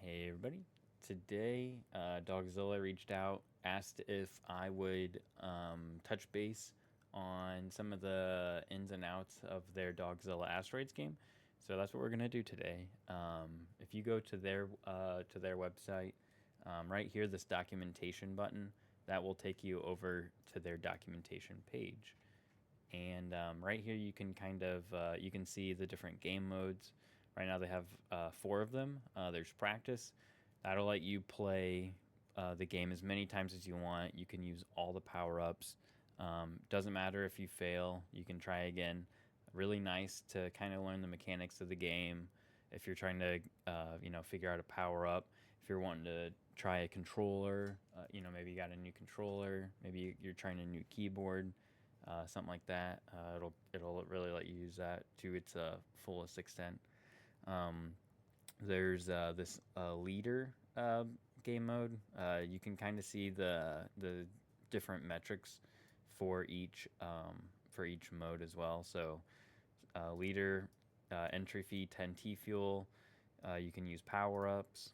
Hey everybody. Today, Dogzilla reached out, asked if I would touch base on some of the ins and outs of their Dogzilla Asteroids game. So that's what we're gonna do today. If you go to their website, right here, this documentation button, that will take you over to their documentation page. And right here, you can you can see the different game modes. Right now, they have four of them. There's practice. That'll let you play the game as many times as you want. You can use all the power ups. Doesn't matter if you fail. You can try again. Really nice to kind of learn the mechanics of the game. If you're trying to, figure out a power up. If you're wanting to try a controller, maybe you got a new controller. Maybe you're trying a new keyboard, something like that. It'll really let you use that to its fullest extent. Um, there's this leader game mode. You can kind of see the different metrics for each mode as well. So leader, entry fee 10 T fuel. You can use power ups.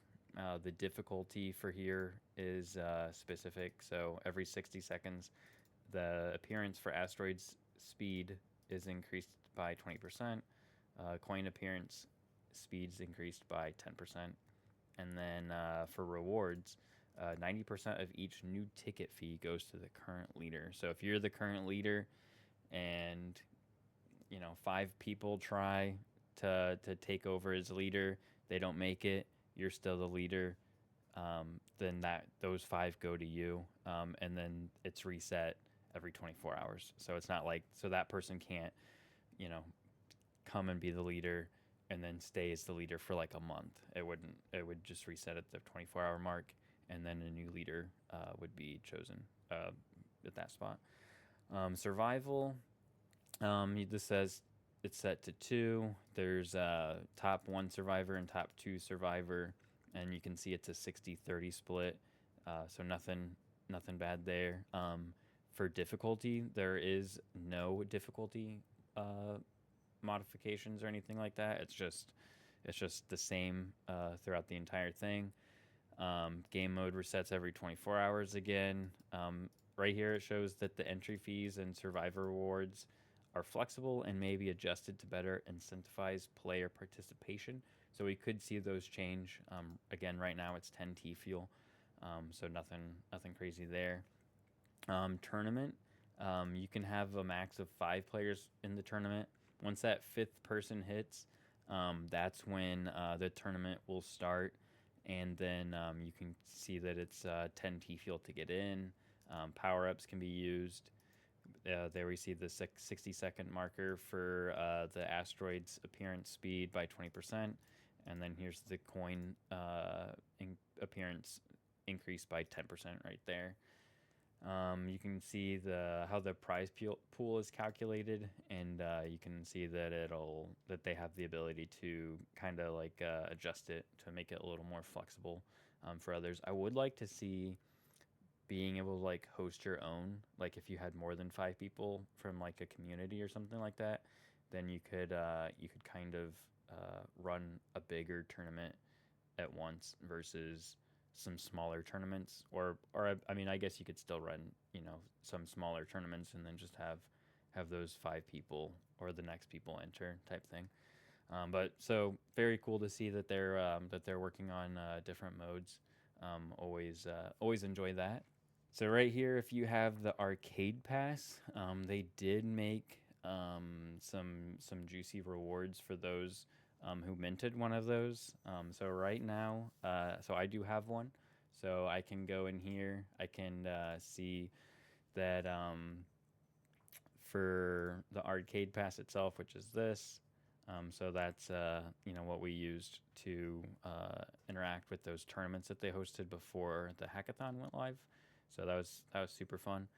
The difficulty for here is specific. So every 60 seconds, the appearance for asteroids speed is increased by 20%. Coin appearance speeds increased by 10%. And then for rewards, 90% of each new ticket fee goes to the current leader. So if you're the current leader and five people try to take over as leader, they don't make it, you're still the leader. Then those five go to you, and then it's reset every 24 hours. So it's not like that person can't, you know, come and be the leader and then stay as the leader for like a month. It wouldn't. It would just reset at the 24-hour mark, and then a new leader would be chosen at that spot. Survival. This says it's set to two. There's top one survivor and top two survivor, and you can see it's a 60-30 split. So nothing bad there. For difficulty, there is no difficulty modifications or anything like that. It's just the same throughout the entire thing. Game mode resets every 24 hours again. Right here, it shows that the entry fees and survivor rewards are flexible and may be adjusted to better incentivize player participation. So we could see those change. Again, right now it's 10 T fuel, so nothing crazy there. Tournament, you can have a max of 5 players in the tournament. Once that fifth person hits, that's when the tournament will start, and then you can see that it's 10 T fuel to get in. Power ups can be used. There we see the 60-second marker for the asteroid's appearance speed by 20%. And then here's the coin appearance increase by 10% right there. You can see how the prize pool is calculated, and you can see that they have the ability to kind of like adjust it to make it a little more flexible for others. I would like to see being able to like host your own, like if you had more than 5 people from like a community or something like that, then you could kind of run a bigger tournament at once versus some smaller tournaments. Or I mean, I guess you could still run some smaller tournaments and then just have those 5 people or the next people enter type thing. But so very cool to see that they're working on different modes. Always enjoy that. So right here, if you have the arcade pass, they did make some juicy rewards for those who minted one of those. So right now, so I do have one. So I can go in here. I can see that for the arcade pass itself, which is this. So that's what we used to interact with those tournaments that they hosted before the hackathon went live. So that was super fun.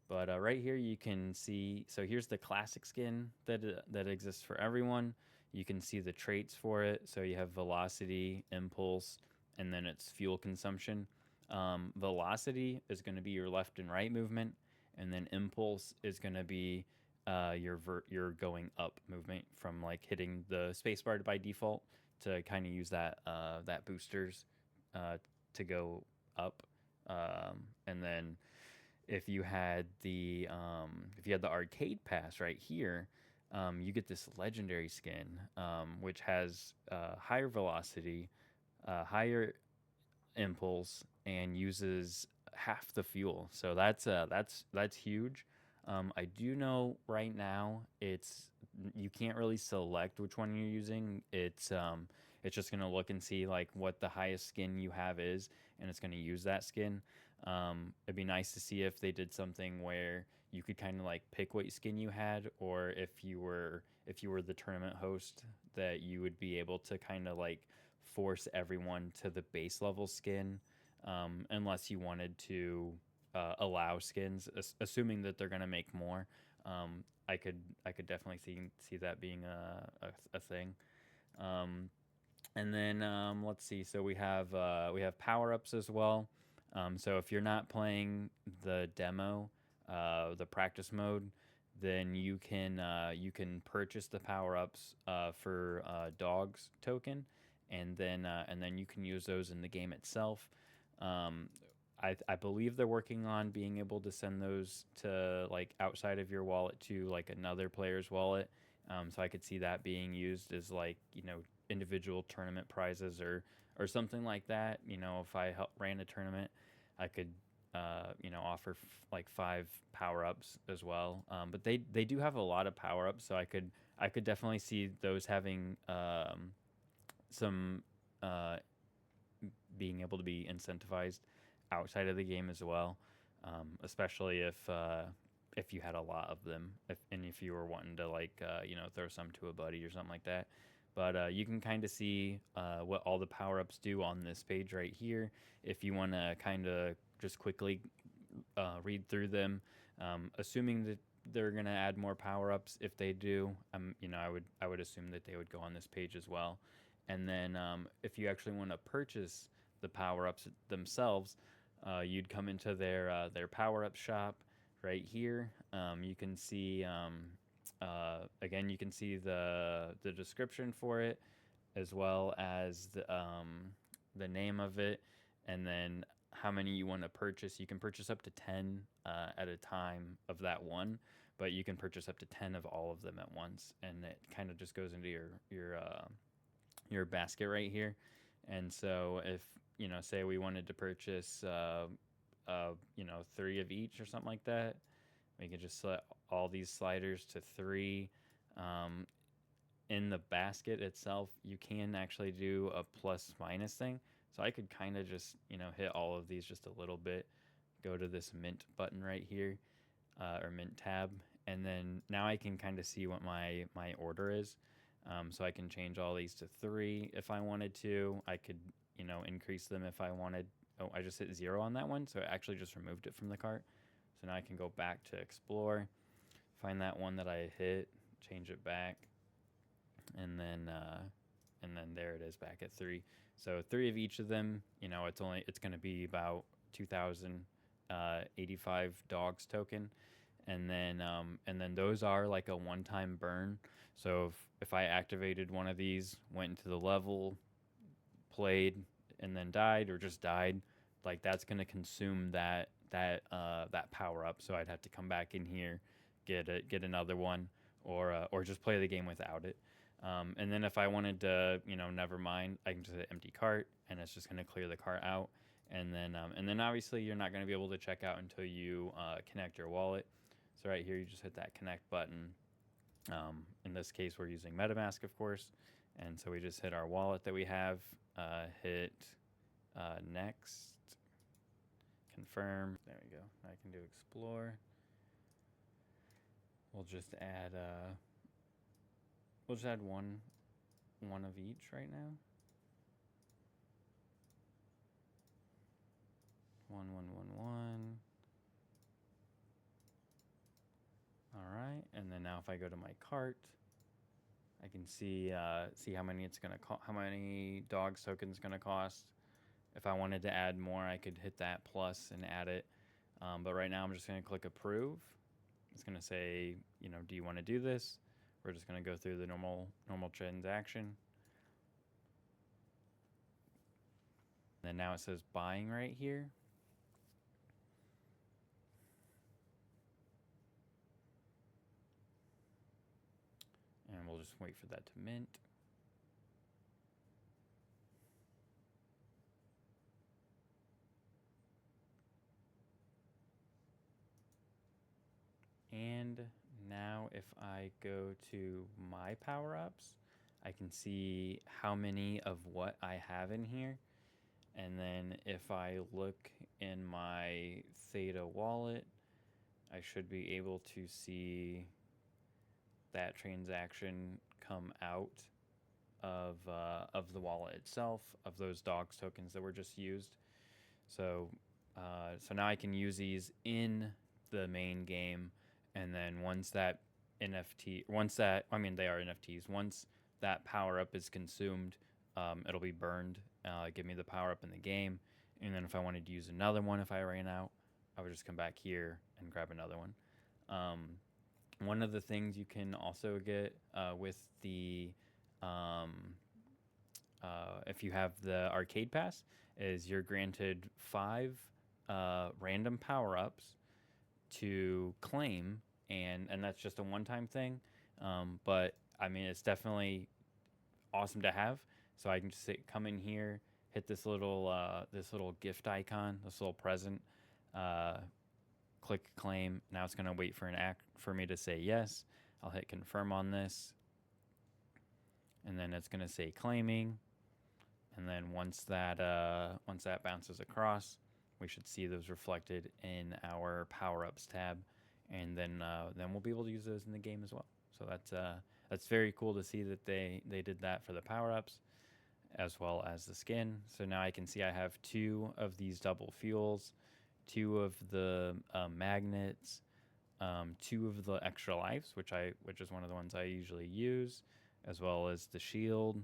But right here you can see. So here's the classic skin that exists for everyone. You can see the traits for it. So you have velocity, impulse, and then it's fuel consumption. Velocity is going to be your left and right movement, and then impulse is going to be your going up movement from like hitting the spacebar by default to kind of use that boosters to go up, and then if you had the arcade pass right here, you get this legendary skin, which has higher velocity, higher impulse, and uses half the fuel. So that's huge. I do know right now you can't really select which one you're using. It's just gonna look and see like what the highest skin you have is, and it's gonna use that skin. It'd be nice to see if they did something where you could kind of like pick what skin you had, or if you were the tournament host, that you would be able to kind of like force everyone to the base level skin, unless you wanted to allow skins, assuming that they're gonna make more. I could definitely see that being a thing. Um, and then let's see. So we have power ups as well. So if you're not playing the demo, the practice mode, then you can purchase the power ups for dogs token, and then you can use those in the game itself. Um, I believe they're working on being able to send those to like outside of your wallet to like another player's wallet. So I could see that being used as like individual tournament prizes or something like that. If I ran a tournament, I could offer like 5 power ups as well. But they do have a lot of power ups, so I could definitely see those having some uh, being able to be incentivized outside of the game as well, especially if you had a lot of them, if you were wanting to like throw some to a buddy or something like that. But you can kind of see what all the power ups do on this page right here. If you want to kind of just quickly read through them, assuming that they're gonna add more power ups. If they do, I would assume that they would go on this page as well. And then if you actually want to purchase the power ups themselves, you'd come into their power up shop right here. You can see again, you can see the description for it, as well as the name of it, and then how many you want to purchase. You can purchase up to 10 at a time of that one, but you can purchase up to 10 of all of them at once, and it kind of just goes into your basket right here. And so if say we wanted to purchase 3 of each or something like that, we could just set all these sliders to 3. Um, in the basket itself, you can actually do a plus minus thing. So I could kind of just, hit all of these just a little bit, go to this mint button right here, or mint tab, and then now I can kind of see what my order is. So I can change all these to 3 if I wanted to. I could, increase them if I wanted. Oh, I just hit 0 on that one, so it actually just removed it from the cart. So now I can go back to explore, find that one that I hit, change it back, and then there it is back at 3. So 3 of each of them, it's going to be about 2,085 dogs token, and then those are like a one-time burn. So if I activated one of these, went into the level, played, and then died or just died, like that's going to consume that power up. So I'd have to come back in here, get another one, or just play the game without it. And then if I wanted to, never mind, I can just hit empty cart, and it's just going to clear the cart out. And then obviously you're not going to be able to check out until you connect your wallet. So right here, you just hit that connect button. In this case, we're using MetaMask, of course. And so we just hit our wallet that we have, hit next, confirm. There we go. I can do explore. We'll just add one of each right now. 1. All right, and then now if I go to my cart, I can see how many it's gonna how many dogs tokens gonna cost. If I wanted to add more, I could hit that plus and add it. But right now, I'm just gonna click approve. It's gonna say, do you want to do this? We're just gonna go through the normal transaction. Then now it says buying right here. And we'll just wait for that to mint. And now if I go to my power-ups, I can see how many of what I have in here. And then if I look in my Theta wallet, I should be able to see that transaction come out of the wallet itself, of those dogs tokens that were just used. So now I can use these in the main game, and then once that they are NFTs. Once that power up is consumed, it'll be burned. Give me the power up in the game, and then if I wanted to use another one, if I ran out, I would just come back here and grab another one. One of the things you can also get with the if you have the arcade pass is you're granted 5 random power-ups to claim, and that's just a one-time thing, but I mean it's definitely awesome to have. So I can just come in here, hit this little gift icon, this little present, click claim. Now it's going to wait for me to say yes. I'll hit confirm on this, and then it's going to say claiming. And then once that bounces across, we should see those reflected in our power-ups tab, and then we'll be able to use those in the game as well. So that's very cool to see that they did that for the power-ups as well as the skin. So now I can see I have 2 of these double fuels, 2 of the magnets, 2 of the extra lives, which is one of the ones I usually use, as well as the shield,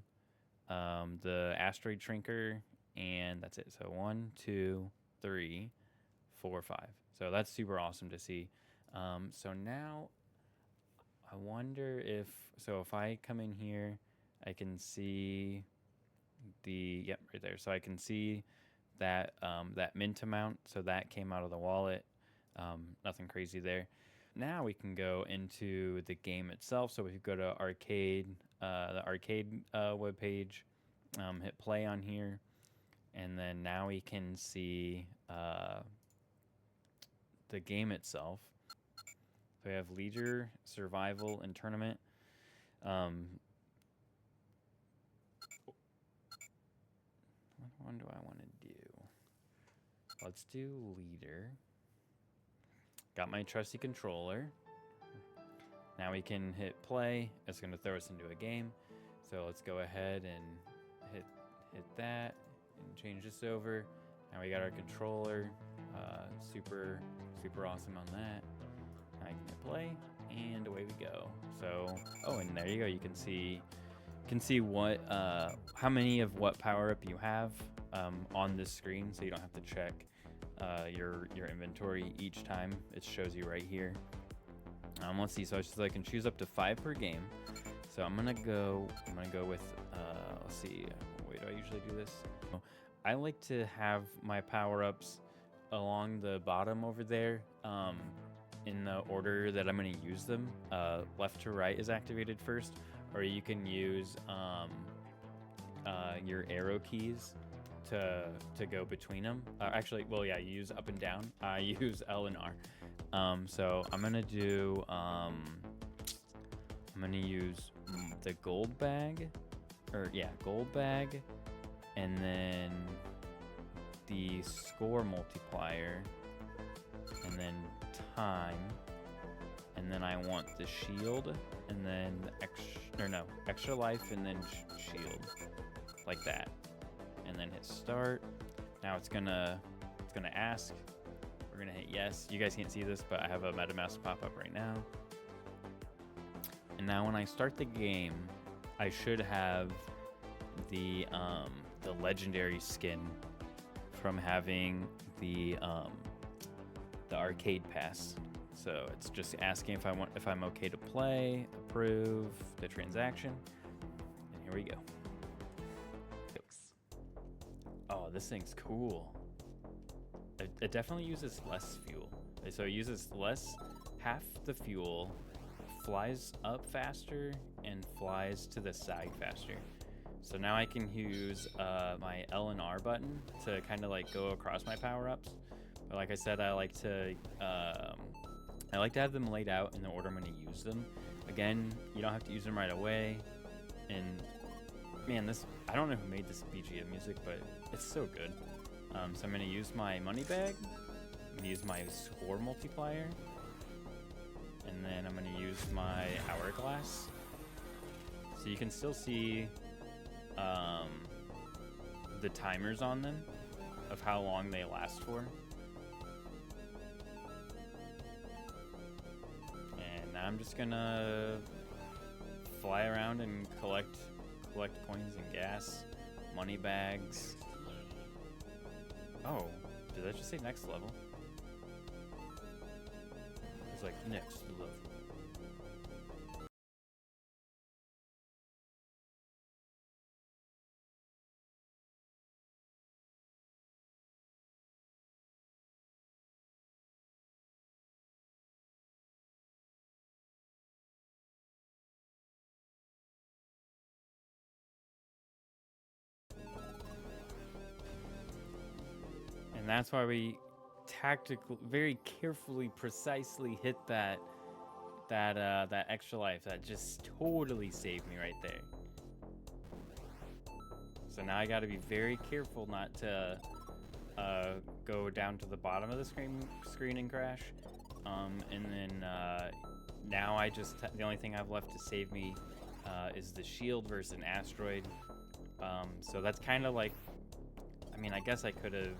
the asteroid shrinker, and that's it. So 1, 2, 3, 4, 5. So that's super awesome to see. So now I wonder if I come in here, I can see right there. So I can see that that mint amount. So that came out of the wallet. Nothing crazy there. Now we can go into the game itself. So if you go to arcade, the arcade webpage, hit play on here, and then now we can see the game itself. So we have leisure, survival, and tournament. What one do I want to do? Let's do leader. Got my trusty controller. Now we can hit play. It's going to throw us into a game. So let's go ahead and hit that and change this over. Now we got our controller. Super awesome on that. Now I can hit play, and away we go. So, and there you go. You can see what how many of what power up you have on this screen, so you don't have to check your inventory each time. It shows you right here. Let's see. So I can choose up to 5 per game. So I'm gonna go with let's see. Way do I usually do this? I like to have my power ups along the bottom over there, in the order that I'm gonna use them. Left to right is activated first, or you can use your arrow keys to go between them. Actually, well, yeah, you use up and down. I use L and R. So I'm gonna do I'm gonna use the gold bag, and then the score multiplier, and then time, and then I want the shield, and then the extra life, and then shield, like that, and then hit start. Now it's gonna ask. We're gonna hit yes. You guys can't see this, but I have a MetaMask pop up right now. And now when I start the game, I should have the legendary skin from having the arcade pass. So it's just asking if I'm okay to play, approve the transaction, and here we go. Oh, this thing's cool. It definitely uses less fuel. So it uses half the fuel, flies up faster, and flies to the side faster. So now I can use my L and R button to kind of like go across my power-ups. But like I said, I like to have them laid out in the order I'm going to use them. Again, you don't have to use them right away. And man, I don't know who made this BGM music, but it's so good. So I'm going to use my money bag. I'm going to use my score multiplier. And then I'm going to use my hourglass. So you can still see the timers on them of how long they last for. And now I'm just gonna fly around and collect coins and gas, money bags. Oh, did that just say next level? It's like next level. And that's why we very carefully, precisely hit that extra life. That just totally saved me right there. So now I got to be very careful not to go down to the bottom of the screen and crash. And then now the only thing I've left to save me is the shield versus an asteroid. So that's kind of like, I mean, I guess I could have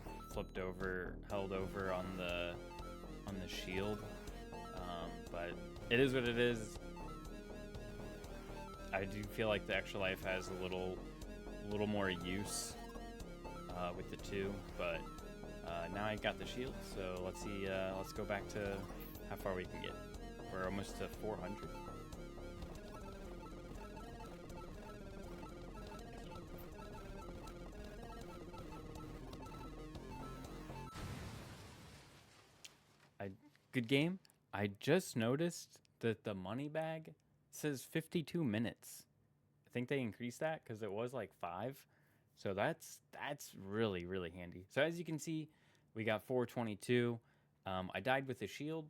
held over on the shield, but it is what it is. I do feel like the extra life has a little more use with the two, but now I got the shield, so let's see. Let's go back to how far we can get. We're almost to 400. Good game. I just noticed that the money bag says 52 minutes. I think they increased that because it was like 5. So that's really, really handy. So as you can see, we got 422. I died with the shield.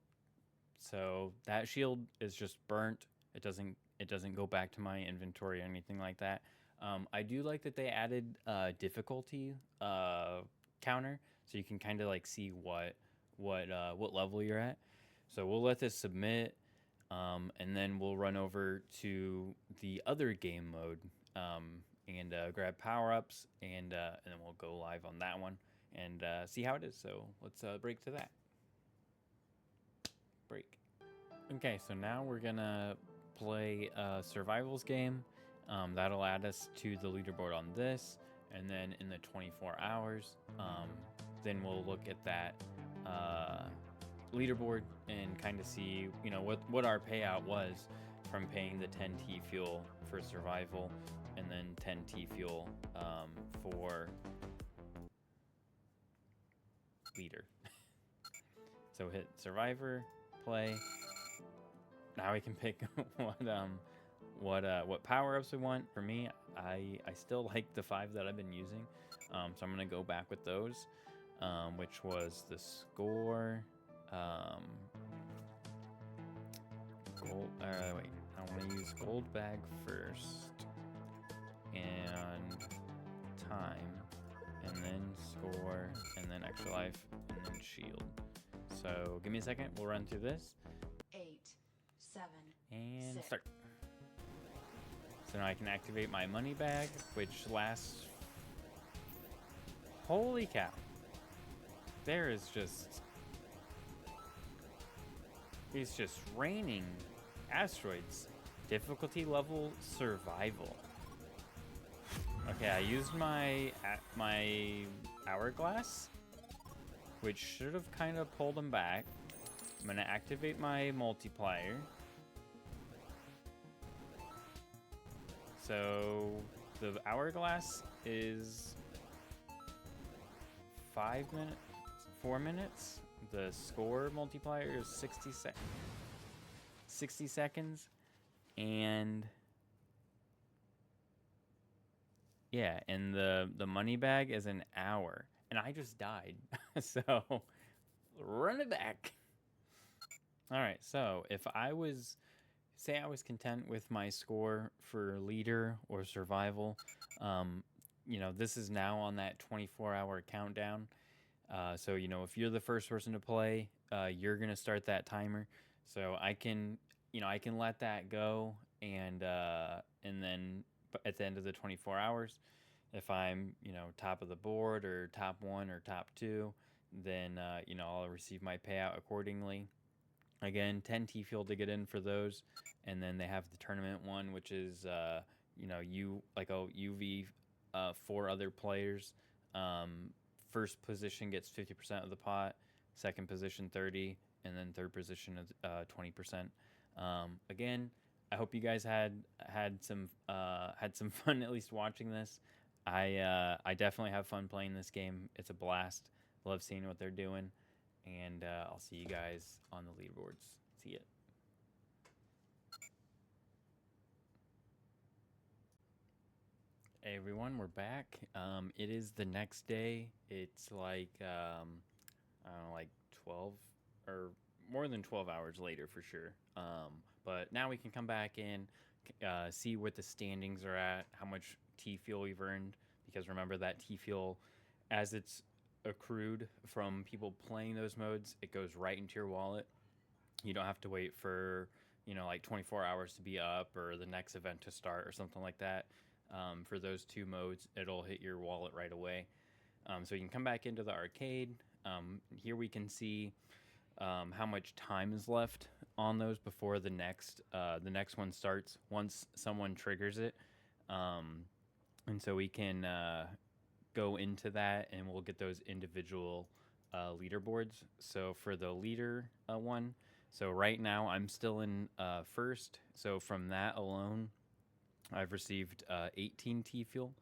So that shield is just burnt. It doesn't go back to my inventory or anything like that. I do like that they added difficulty counter, so you can kind of like see what level you're at. So we'll let this submit, and then we'll run over to the other game mode and grab power-ups, and then we'll go live on that one and see how it is. So let's break to that. Break. Okay, so now we're gonna play a survivals game. That'll add us to the leaderboard on this, and then in the 24 hours, then we'll look at that leaderboard and kind of see, you know, what our payout was from paying the 10 T fuel for survival, and then 10 T fuel for leader. So hit survivor, play. Now we can pick what power-ups we want. For me, I still like the 5 that I've been using, so I'm gonna go back with those, which was the score, gold. Wait, I want to use gold bag first, and time, and then score, and then extra life, and then shield. So give me a second. We'll run through this. 8, 7, and 6. Start. So now I can activate my money bag, which lasts. Holy cow! There is just. It's just raining asteroids. Difficulty level survival. Okay, I used my hourglass, which should have kind of pulled them back. I'm gonna activate my multiplier. So the hourglass is 5 minutes, 4 minutes. The score multiplier is 60 seconds, and yeah, and the money bag is an hour, and I just died, so run it back. All right, so if I was say I was content with my score for leader or survival, this is now on that 24-hour countdown. So if you're the first person to play, you're gonna start that timer. So I can let that go, and then at the end of the 24 hours, if I'm top of the board or top one or top two, then I'll receive my payout accordingly. Again, 10 T fuel to get in for those, and then they have the tournament one, which is you like a UV, four other players. First position gets 50% of the pot, second position 30, and then third position is 20%. Again, I hope you guys had some fun at least watching this. I definitely have fun playing this game. It's a blast. Love seeing what they're doing, and I'll see you guys on the leaderboards. See ya. Hey everyone, we're back. It is the next day. It's like I don't know, like 12 or more than 12 hours later for sure. But now we can come back in, see what the standings are at, how much T fuel we've earned. Because remember that T fuel, as it's accrued from people playing those modes, it goes right into your wallet. You don't have to wait for like 24 hours to be up or the next event to start or something like that. For those two modes, it'll hit your wallet right away. So you can come back into the arcade. Here we can see how much time is left on those before the next one starts. Once someone triggers it, and so we can go into that, and we'll get those individual leaderboards. So for the leader one, so right now I'm still in first. So from that alone, I've received 18 T fuel,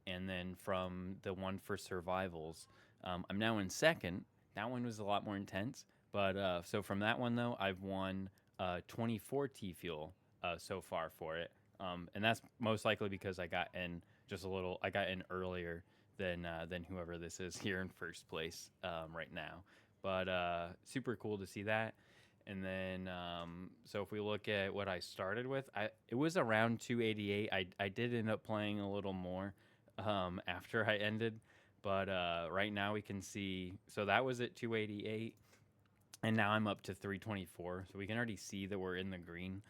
and then from the one for survivals, I'm now in second. That one was a lot more intense, but so from that one though, I've won 24 T fuel so far for it, and that's most likely because I got in just a little. I got in earlier than whoever this is here in first place right now. But super cool to see that. And then, so if we look at what I started with, it was around 288. I did end up playing a little more after I ended, but right now we can see. So that was at 288, and now I'm up to 324. So we can already see that we're in the green.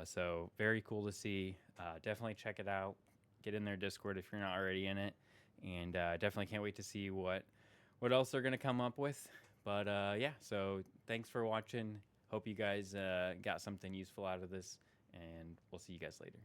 So very cool to see. Definitely check it out. Get in their Discord if you're not already in it, and definitely can't wait to see what else they're gonna come up with. But yeah, so thanks for watching. Hope you guys got something useful out of this, and we'll see you guys later.